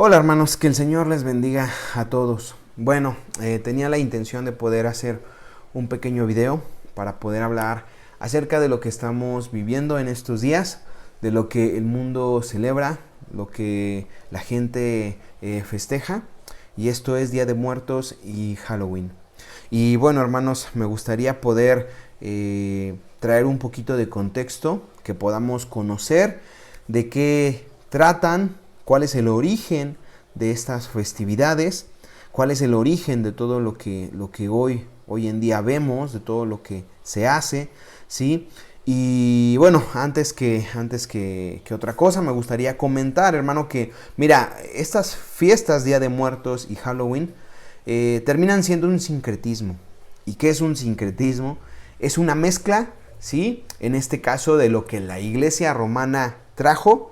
Hola hermanos, que el Señor les bendiga a todos. Bueno, tenía la intención de poder hacer un pequeño video para poder hablar acerca de lo que estamos viviendo en estos días, de lo que el mundo celebra, lo que la gente festeja, y esto es Día de Muertos y Halloween. Y bueno hermanos, me gustaría poder traer un poquito de contexto, que podamos conocer de qué tratan, cuál es el origen de estas festividades, cuál es el origen de todo lo que hoy en día vemos, de todo lo que se hace, ¿sí? Y bueno, antes que otra cosa, me gustaría comentar, hermano, que mira, estas fiestas, Día de Muertos y Halloween, terminan siendo un sincretismo. ¿Y qué es un sincretismo? Es una mezcla, ¿sí? En este caso, de lo que la Iglesia romana trajo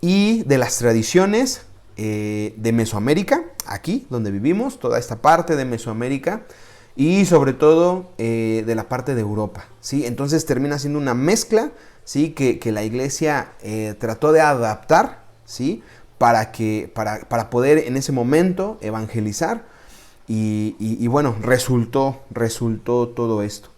y de las tradiciones de Mesoamérica, aquí donde vivimos, toda esta parte de Mesoamérica, y sobre todo de la parte de Europa, ¿sí? Entonces termina siendo una mezcla, ¿sí? que la Iglesia trató de adaptar, ¿sí? para poder en ese momento evangelizar, y bueno, resultó todo esto.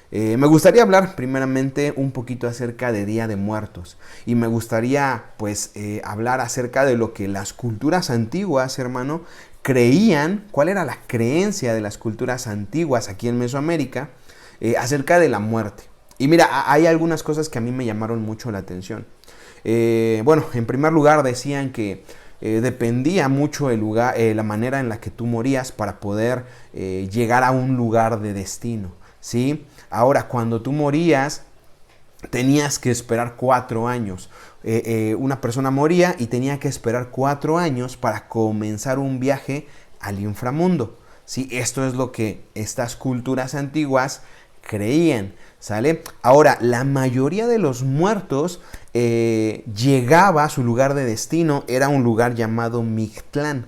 Me gustaría hablar primeramente un poquito acerca de Día de Muertos, y me gustaría pues hablar acerca de lo que las culturas antiguas, hermano, creían, cuál era la creencia de las culturas antiguas aquí en Mesoamérica acerca de la muerte. Y mira, hay algunas cosas que a mí me llamaron mucho la atención. Bueno, en primer lugar decían que dependía mucho el lugar, la manera en la que tú morías para poder llegar a un lugar de destino, ¿sí? Ahora, cuando tú morías, tenías que esperar 4 años. Una persona moría y tenía que esperar 4 años para comenzar un viaje al inframundo, ¿sí? Esto es lo que estas culturas antiguas creían, ¿sale? Ahora, la mayoría de los muertos llegaba a su lugar de destino, era un lugar llamado Mictlán.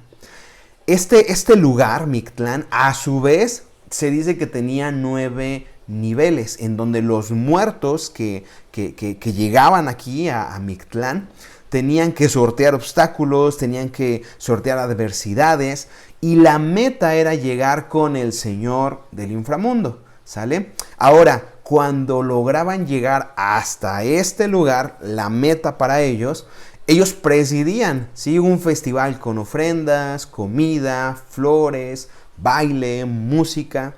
Este lugar, Mictlán, a su vez, se dice que tenía 9 niveles, en donde los muertos que llegaban aquí a Mictlán tenían que sortear obstáculos, tenían que sortear adversidades, y la meta era llegar con el Señor del inframundo, ¿sale? Ahora, cuando lograban llegar hasta este lugar, la meta para ellos presidían, ¿sí? Un festival con ofrendas, comida, flores, baile, música.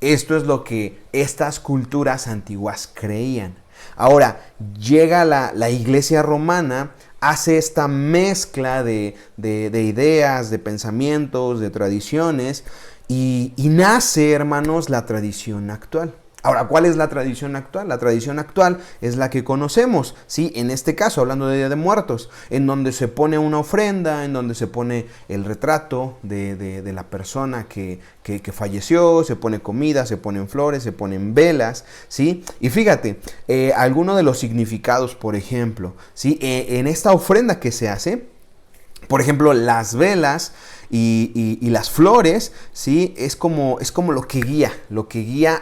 Esto es lo que estas culturas antiguas creían. Ahora, llega la Iglesia romana, hace esta mezcla de ideas, de pensamientos, de tradiciones, y nace, hermanos, la tradición actual. Ahora, ¿cuál es la tradición actual? La tradición actual es la que conocemos, ¿sí? En este caso, hablando de Día de Muertos, en donde se pone una ofrenda, en donde se pone el retrato de la persona que falleció, se pone comida, se ponen flores, se ponen velas, ¿sí? Y fíjate, algunos de los significados, por ejemplo, ¿sí? En esta ofrenda que se hace, por ejemplo, las velas y las flores, ¿sí? Es como lo que guía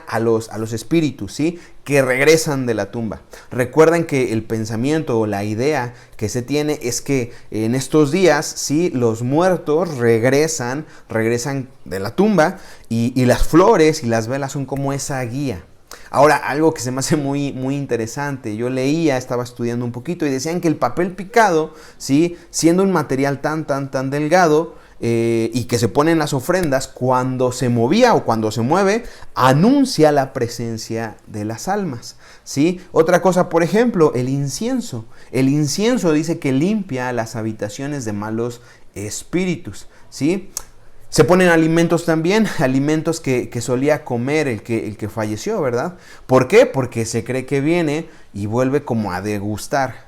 a los espíritus, ¿sí? Que regresan de la tumba. Recuerden que el pensamiento o la idea que se tiene es que en estos días, ¿sí? Los muertos regresan de la tumba, y las flores y las velas son como esa guía. Ahora, algo que se me hace muy interesante, yo leía, estaba estudiando un poquito, y decían que el papel picado, ¿sí? Siendo un material tan delgado, y que se pone en las ofrendas, cuando se movía o cuando se mueve, anuncia la presencia de las almas, ¿sí? Otra cosa, por ejemplo, el incienso. El incienso dice que limpia las habitaciones de malos espíritus, ¿sí? Se ponen alimentos también, alimentos que solía comer el que falleció, ¿verdad? ¿Por qué? Porque se cree que viene y vuelve como a degustar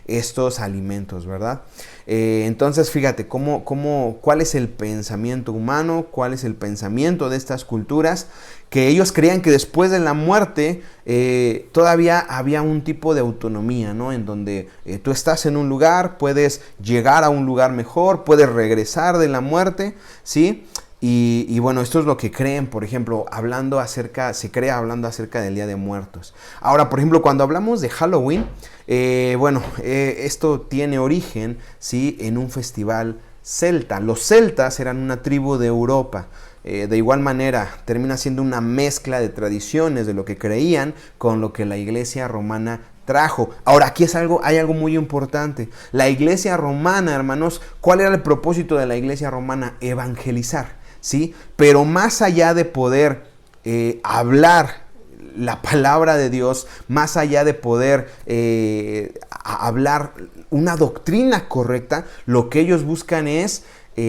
estos alimentos, ¿verdad? Entonces, fíjate, cuál es el pensamiento humano, cuál es el pensamiento de estas culturas, que ellos creían que después de la muerte todavía había un tipo de autonomía, ¿no? En donde tú estás en un lugar, puedes llegar a un lugar mejor, puedes regresar de la muerte, ¿sí? Y bueno, esto es lo que creen, por ejemplo, se crea hablando acerca del Día de Muertos. Ahora, por ejemplo, cuando hablamos de Halloween, esto tiene origen, ¿sí?, en un festival celta. Los celtas eran una tribu de Europa. De igual manera, termina siendo una mezcla de tradiciones de lo que creían con lo que la iglesia romana trajo. Ahora, aquí hay algo muy importante. La iglesia romana, hermanos, ¿cuál era el propósito de la iglesia romana? Evangelizar, ¿sí? Pero más allá de poder hablar la palabra de Dios, más allá de poder hablar una doctrina correcta, lo que ellos buscan es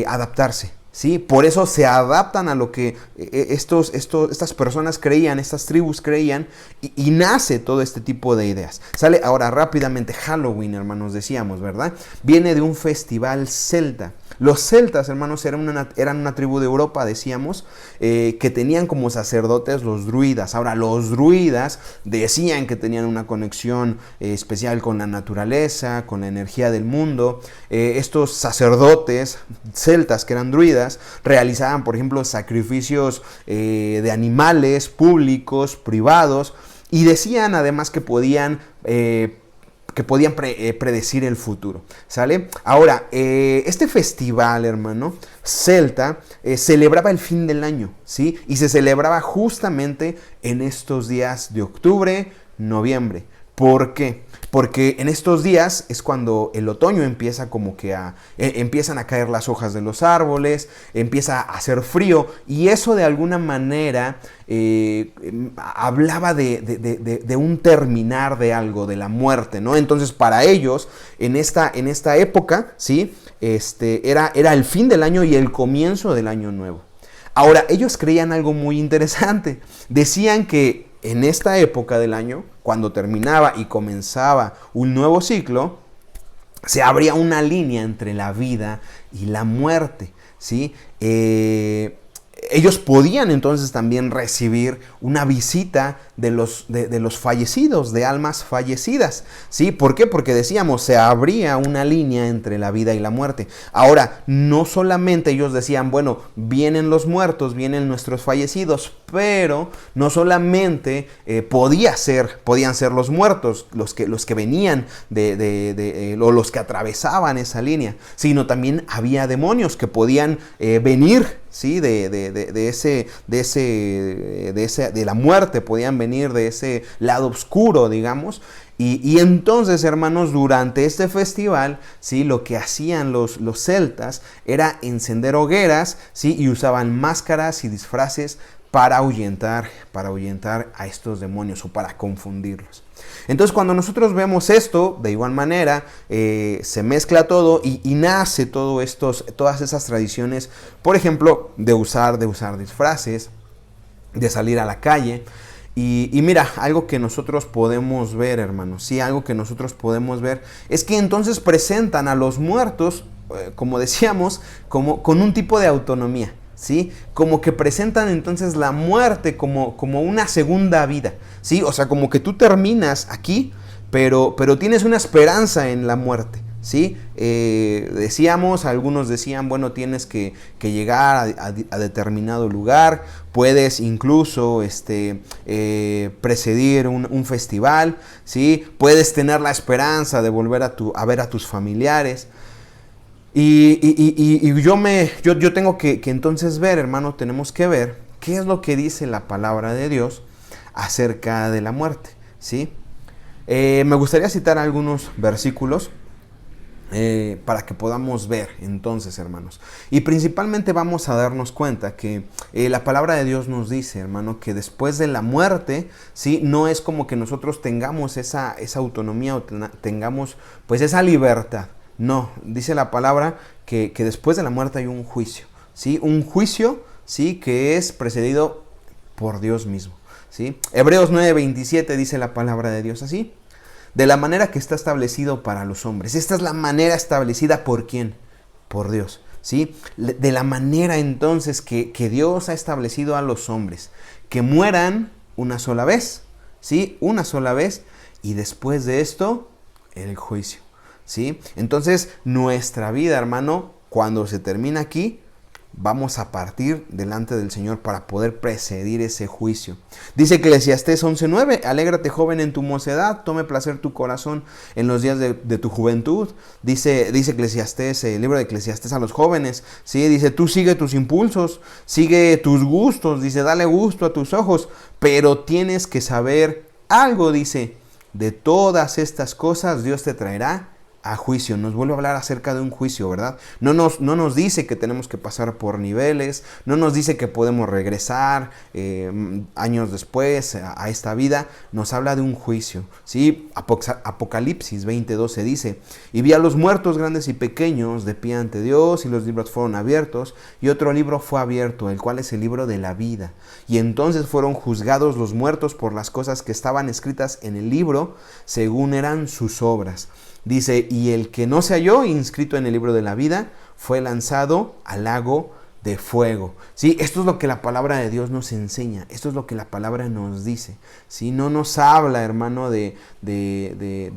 adaptarse. ¿Sí? Por eso se adaptan a lo que estas personas creían, estas tribus creían, y nace todo este tipo de ideas. Sale ahora rápidamente Halloween, hermanos, decíamos, ¿verdad? Viene de un festival celta. Los celtas, hermanos, eran una tribu de Europa, decíamos, que tenían como sacerdotes los druidas. Ahora, los druidas decían que tenían una conexión especial con la naturaleza, con la energía del mundo. Estos sacerdotes celtas, que eran druidas, realizaban, por ejemplo, sacrificios de animales públicos, privados, y decían además que podían predecir el futuro, ¿sale? Ahora, este festival, hermano, celta, celebraba el fin del año, ¿sí? Y se celebraba justamente en estos días de octubre, noviembre. ¿Por qué? Porque en estos días es cuando el otoño empieza como que empiezan a caer las hojas de los árboles, empieza a hacer frío, y eso de alguna manera hablaba de un terminar de algo, de la muerte, ¿no? Entonces, para ellos, en esta época, ¿sí?, era el fin del año y el comienzo del año nuevo. Ahora, ellos creían algo muy interesante. Decían que en esta época del año, cuando terminaba y comenzaba un nuevo ciclo, se abría una línea entre la vida y la muerte, ¿sí? Ellos podían entonces también recibir una visita de los fallecidos, de almas fallecidas, ¿sí? ¿Por qué? Porque decíamos, se abría una línea entre la vida y la muerte. Ahora, no solamente ellos decían, bueno, vienen los muertos, vienen nuestros fallecidos, pero no solamente podían ser los muertos los que venían o los que atravesaban esa línea, sino también había demonios que podían venir, ¿sí?, de la muerte, podían venir de ese lado oscuro, digamos. Y entonces, hermanos, durante este festival, ¿sí?, lo que hacían los celtas era encender hogueras, ¿sí?, y usaban máscaras y disfraces para ahuyentar a estos demonios o para confundirlos. Entonces, cuando nosotros vemos esto, de igual manera, se mezcla todo y nace todas esas tradiciones, por ejemplo, de usar disfraces, de salir a la calle. Y mira, algo que nosotros podemos ver, hermanos, sí, algo que nosotros podemos ver es que entonces presentan a los muertos, como decíamos, con un tipo de autonomía, ¿sí? Como que presentan entonces la muerte como una segunda vida, ¿sí? O sea, como que tú terminas aquí, pero tienes una esperanza en la muerte, ¿sí? Algunos decían, bueno, tienes que llegar a determinado lugar, puedes incluso precedir un festival, ¿sí? Puedes tener la esperanza de volver a ver a tus familiares. Y yo tengo que entonces ver, hermano, tenemos que ver qué es lo que dice la palabra de Dios acerca de la muerte, ¿sí? Me gustaría citar algunos versículos para que podamos ver entonces, hermanos. Y principalmente vamos a darnos cuenta que la palabra de Dios nos dice, hermano, que después de la muerte, ¿sí?, no es como que nosotros tengamos esa autonomía o tengamos pues esa libertad. No, dice la palabra que después de la muerte hay un juicio, ¿sí? Un juicio, ¿sí?, que es precedido por Dios mismo, ¿sí? Hebreos 9:27 dice la palabra de Dios así: de la manera que está establecido para los hombres. Esta es la manera establecida ¿por quién? Por Dios, ¿sí? De la manera entonces que Dios ha establecido a los hombres, que mueran una sola vez, ¿sí? Una sola vez, y después de esto, el juicio, ¿sí? Entonces, nuestra vida, hermano, cuando se termina aquí, vamos a partir delante del Señor para poder precedir ese juicio. Dice Eclesiastés 11:9, alégrate joven en tu mocedad, tome placer tu corazón en los días de tu juventud. Dice Eclesiastés, el libro de Eclesiastés a los jóvenes, ¿sí? Dice, tú sigue tus impulsos, sigue tus gustos, dice, dale gusto a tus ojos, pero tienes que saber algo, dice, de todas estas cosas Dios te traerá a juicio. Nos vuelve a hablar acerca de un juicio, ¿verdad? No nos dice que tenemos que pasar por niveles, no nos dice que podemos regresar años después a esta vida, nos habla de un juicio, ¿sí? Apocalipsis 20:12 dice, y vi a los muertos grandes y pequeños de pie ante Dios, y los libros fueron abiertos, y otro libro fue abierto, el cual es el libro de la vida, y entonces fueron juzgados los muertos por las cosas que estaban escritas en el libro, según eran sus obras. Dice, y el que no se halló inscrito en el libro de la vida fue lanzado al lago de fuego. ¿Sí? Esto es lo que la palabra de Dios nos enseña. Esto es lo que la palabra nos dice. ¿Sí? No nos habla, hermano, de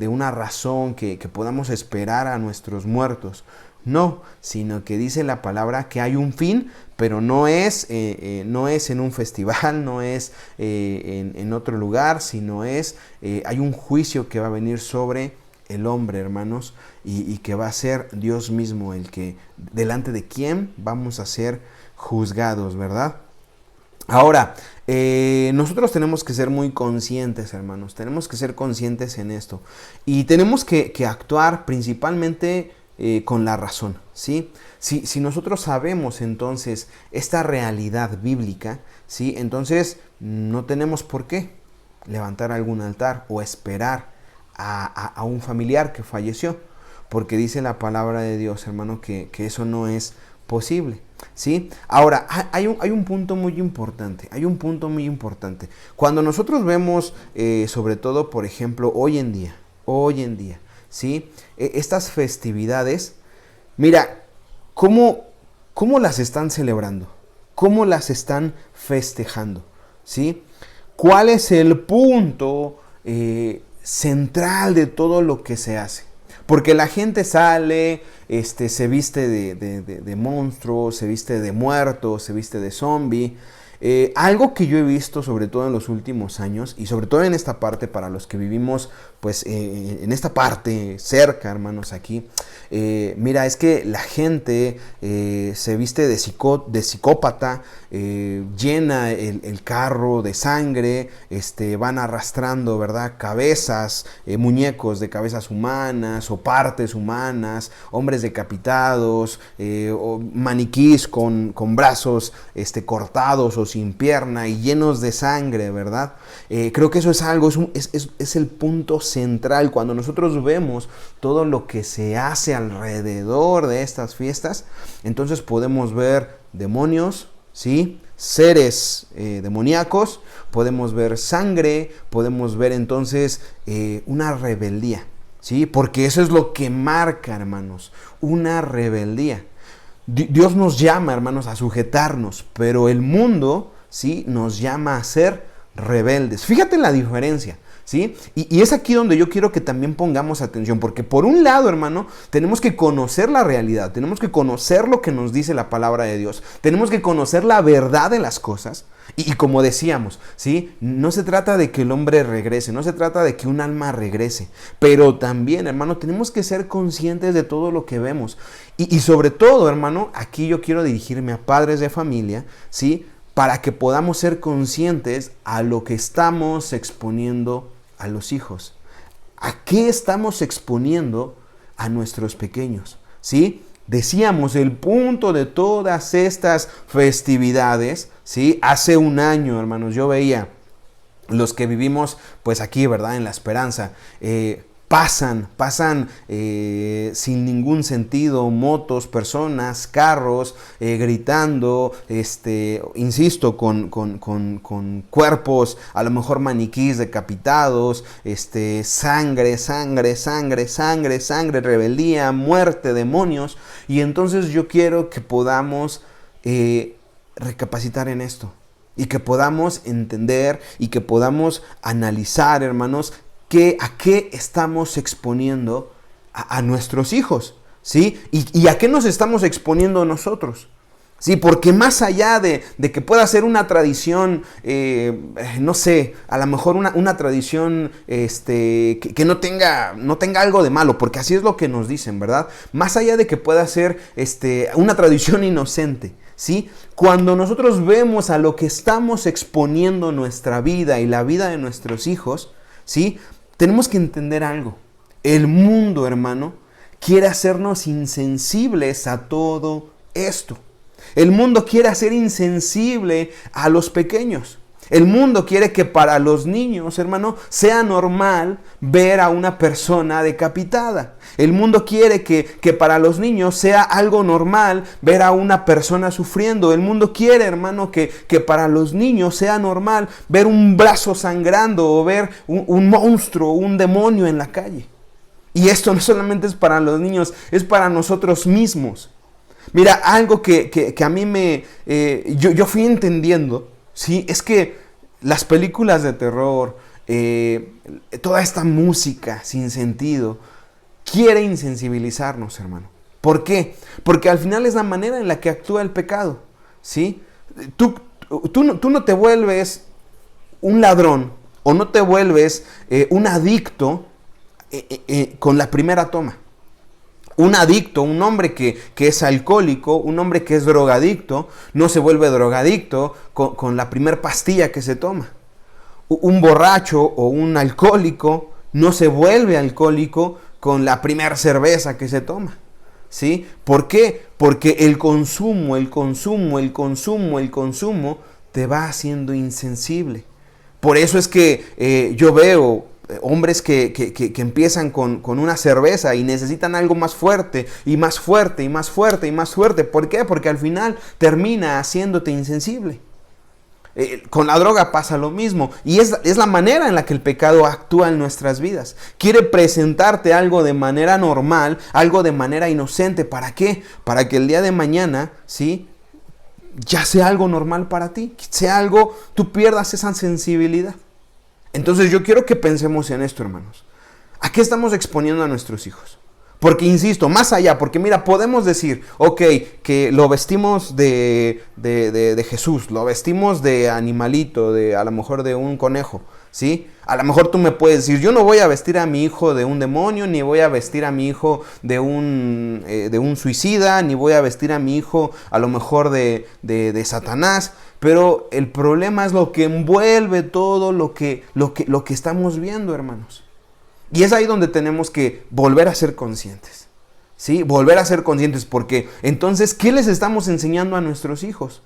una razón que podamos esperar a nuestros muertos. No, sino que dice la palabra que hay un fin, pero no es en un festival, no es en otro lugar, sino hay un juicio que va a venir sobre el hombre, hermanos, y que va a ser Dios mismo el que, delante de quien vamos a ser juzgados, ¿verdad? Ahora, nosotros tenemos que ser muy conscientes, hermanos, tenemos que ser conscientes en esto, y tenemos que actuar principalmente con la razón, ¿sí? Si nosotros sabemos entonces esta realidad bíblica, ¿sí? Entonces no tenemos por qué levantar algún altar o esperar a un familiar que falleció, porque dice la palabra de Dios, hermano, que eso no es posible, ¿sí? Ahora, hay un punto muy importante, Cuando nosotros vemos, sobre todo, por ejemplo, hoy en día, ¿sí? Estas festividades, mira, ¿cómo las están celebrando? ¿Cómo las están festejando? ¿Sí? ¿Cuál es el punto central de todo lo que se hace? Porque la gente sale, se viste de monstruo, se viste de muerto, se viste de zombie. Algo que yo he visto sobre todo en los últimos años, y sobre todo en esta parte, para los que vivimos pues en esta parte cerca, hermanos, aquí, mira, es que la gente se viste de psicópata, llena el carro de sangre, van arrastrando, ¿verdad?, cabezas, muñecos de cabezas humanas o partes humanas, hombres decapitados, o maniquís con brazos cortados o sin pierna y llenos de sangre, ¿verdad? Creo que eso es algo, es el punto central. Cuando nosotros vemos todo lo que se hace alrededor de estas fiestas, entonces podemos ver demonios, ¿sí?, seres demoníacos, podemos ver sangre, podemos ver entonces una rebeldía, ¿sí? Porque eso es lo que marca, hermanos, una rebeldía. Dios nos llama, hermanos, a sujetarnos, pero el mundo, ¿sí?, nos llama a ser rebeldes. Fíjate la diferencia, ¿sí? Y es aquí donde yo quiero que también pongamos atención, porque por un lado, hermano, tenemos que conocer la realidad, tenemos que conocer lo que nos dice la palabra de Dios, tenemos que conocer la verdad de las cosas, y como decíamos, ¿sí?, no se trata de que el hombre regrese, no se trata de que un alma regrese, pero también, hermano, tenemos que ser conscientes de todo lo que vemos, y sobre todo, hermano, aquí yo quiero dirigirme a padres de familia, ¿sí?, para que podamos ser conscientes a lo que estamos exponiendo a los hijos. ¿A qué estamos exponiendo a nuestros pequeños? ¿Sí? Decíamos, el punto de todas estas festividades, ¿sí? Hace un año, hermanos, yo veía los que vivimos, pues aquí, ¿verdad?, en La Esperanza, pasan sin ningún sentido, motos, personas, carros, gritando, insisto, con cuerpos, a lo mejor maniquís decapitados, sangre, rebeldía, muerte, demonios. Y entonces yo quiero que podamos recapacitar en esto, y que podamos entender, y que podamos analizar, hermanos, a qué estamos exponiendo a nuestros hijos, ¿sí? Y a qué nos estamos exponiendo nosotros, Sí, porque más allá de que pueda ser una tradición, no sé, a lo mejor una tradición que no tenga algo de malo, porque así es lo que nos dicen, ¿verdad? Más allá de que pueda ser una tradición inocente, ¿sí? Cuando nosotros vemos a lo que estamos exponiendo nuestra vida y la vida de nuestros hijos, ¿sí? Tenemos que entender algo. El mundo, hermano, quiere hacernos insensibles a todo esto. El mundo quiere hacer insensible a los pequeños. El mundo quiere que para los niños, hermano, sea normal ver a una persona decapitada. El mundo quiere que para los niños sea algo normal ver a una persona sufriendo. El mundo quiere, hermano, que para los niños sea normal ver un brazo sangrando o ver un monstruo, un demonio en la calle. Y esto no solamente es para los niños, es para nosotros mismos. Mira, algo que a mí yo fui entendiendo, ¿sí? Es que las películas de terror, toda esta música sin sentido, quiere insensibilizarnos, hermano. ¿Por qué? Porque al final es la manera en la que actúa el pecado, ¿sí? Tú no te vuelves un ladrón o no te vuelves un adicto con la primera toma. Un adicto, un hombre que es alcohólico, un hombre que es drogadicto, no se vuelve drogadicto con la primer pastilla que se toma. Un borracho o un alcohólico no se vuelve alcohólico con la primera cerveza que se toma. ¿Sí? ¿Por qué? Porque el consumo te va haciendo insensible. Por eso es que yo veo hombres que empiezan con una cerveza y necesitan algo más fuerte y más fuerte y más fuerte y más fuerte. ¿Por qué? Porque al final termina haciéndote insensible. Con la droga pasa lo mismo y es la manera en la que el pecado actúa en nuestras vidas. Quiere presentarte algo de manera normal, algo de manera inocente. ¿Para qué? Para que el día de mañana, ¿sí?, ya sea algo normal para ti, sea algo, tú pierdas esa sensibilidad. Entonces yo quiero que pensemos en esto, hermanos. ¿A qué estamos exponiendo a nuestros hijos? Porque insisto, más allá, porque mira, podemos decir, ok, que lo vestimos de Jesús, lo vestimos de animalito, a lo mejor de un conejo, ¿sí? A lo mejor tú me puedes decir, yo no voy a vestir a mi hijo de un demonio, ni voy a vestir a mi hijo de un suicida, ni voy a vestir a mi hijo a lo mejor de Satanás. Pero el problema es lo que envuelve todo lo que estamos viendo, hermanos. Y es ahí donde tenemos que volver a ser conscientes. ¿Sí? Volver a ser conscientes, porque entonces, ¿qué les estamos enseñando a nuestros hijos?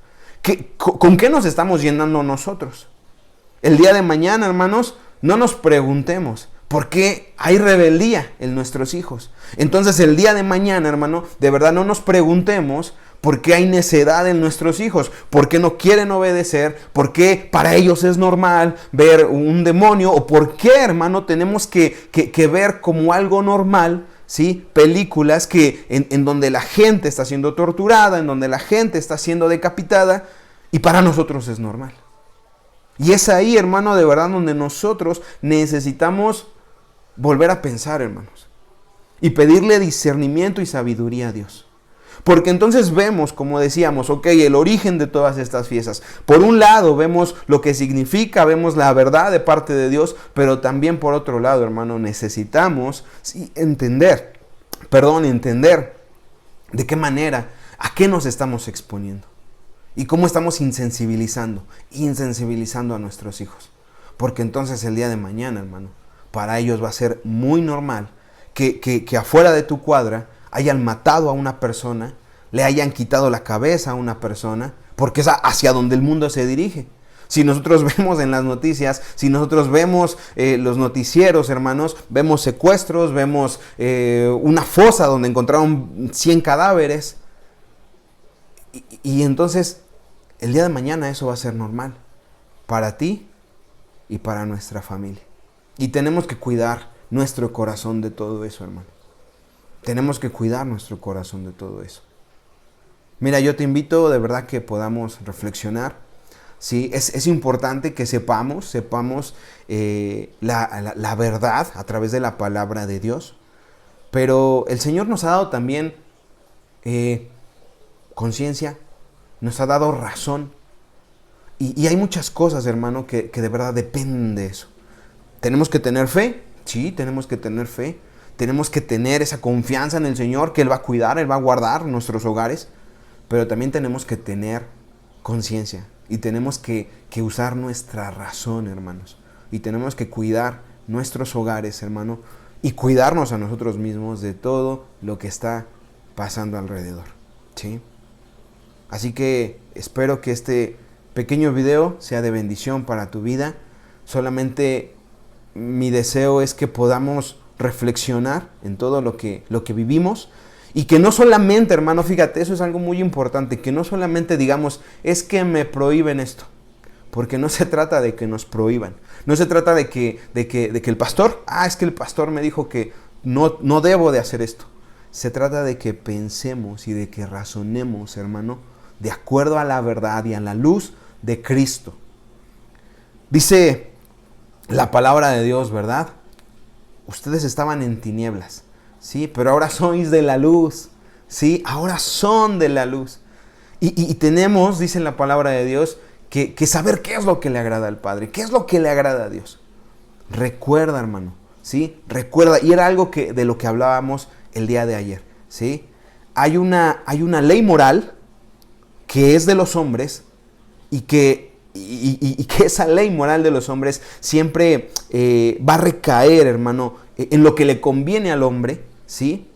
¿Con qué nos estamos llenando nosotros? El día de mañana, hermanos, no nos preguntemos por qué hay rebeldía en nuestros hijos. Entonces, el día de mañana, hermano, de verdad no nos preguntemos por qué hay necedad en nuestros hijos, por qué no quieren obedecer, por qué para ellos es normal ver un demonio, o por qué, hermano, tenemos que ver como algo normal, ¿sí?, películas en donde la gente está siendo torturada, en donde la gente está siendo decapitada, y para nosotros es normal. Y es ahí, hermano, de verdad donde nosotros necesitamos volver a pensar, hermanos, y pedirle discernimiento y sabiduría a Dios. Porque entonces vemos, como decíamos, ok, el origen de todas estas fiestas. Por un lado vemos lo que significa, vemos la verdad de parte de Dios, pero también por otro lado, hermano, necesitamos entender de qué manera, a qué nos estamos exponiendo y cómo estamos insensibilizando a nuestros hijos. Porque entonces el día de mañana, hermano, para ellos va a ser muy normal que afuera de tu cuadra hayan matado a una persona, le hayan quitado la cabeza a una persona, porque es hacia donde el mundo se dirige. Si nosotros vemos en las noticias, si nosotros vemos los noticieros, hermanos, vemos secuestros, vemos una fosa donde encontraron 100 cadáveres, y entonces el día de mañana eso va a ser normal para ti y para nuestra familia. Y tenemos que cuidar nuestro corazón de todo eso, hermano. Tenemos que cuidar nuestro corazón de todo eso. Mira, yo te invito de verdad que podamos reflexionar. ¿Sí? Es importante que sepamos la verdad a través de la palabra de Dios. Pero el Señor nos ha dado también conciencia, nos ha dado razón. Y hay muchas cosas, hermano, que de verdad dependen de eso. ¿Tenemos que tener fe? Sí, tenemos que tener fe. Tenemos que tener esa confianza en el Señor, que Él va a cuidar, Él va a guardar nuestros hogares. Pero también tenemos que tener conciencia. Y tenemos que usar nuestra razón, hermanos. Y tenemos que cuidar nuestros hogares, hermano. Y cuidarnos a nosotros mismos de todo lo que está pasando alrededor. ¿Sí? Así que espero que este pequeño video sea de bendición para tu vida. Solamente mi deseo es que podamos reflexionar en todo lo que vivimos. Y que no solamente, hermano, fíjate, eso es algo muy importante, que no solamente digamos, es que me prohíben esto. Porque no se trata de que nos prohíban. No se trata de que el pastor, es que el pastor me dijo que no debo de hacer esto. Se trata de que pensemos y de que razonemos, hermano, de acuerdo a la verdad y a la luz de Cristo. Dice la palabra de Dios, ¿verdad? Ustedes estaban en tinieblas, ¿sí? Pero ahora sois de la luz, ¿sí? Ahora son de la luz. Y tenemos, dice la palabra de Dios, que saber qué es lo que le agrada al Padre, qué es lo que le agrada a Dios. Recuerda, hermano, ¿sí? Recuerda, y era algo de lo que hablábamos el día de ayer, ¿sí? Hay una ley moral que es de los hombres y que esa ley moral de los hombres siempre va a recaer, hermano, en lo que le conviene al hombre, ¿sí?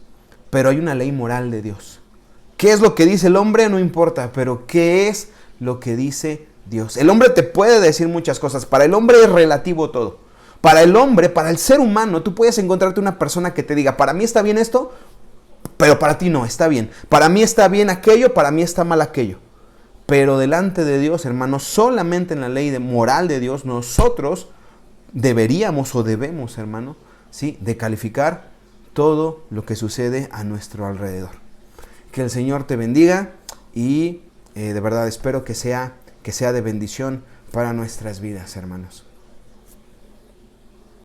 Pero hay una ley moral de Dios. ¿Qué es lo que dice el hombre? No importa, pero ¿qué es lo que dice Dios? El hombre te puede decir muchas cosas. Para el hombre es relativo todo. Para el hombre, para el ser humano, tú puedes encontrarte una persona que te diga, para mí está bien esto, pero para ti no, está bien. Para mí está bien aquello, para mí está mal aquello. Pero delante de Dios, hermano, solamente en la ley moral de Dios, nosotros deberíamos o debemos, hermano, ¿sí?, de calificar todo lo que sucede a nuestro alrededor. Que el Señor te bendiga y de verdad espero que sea de bendición para nuestras vidas, hermanos.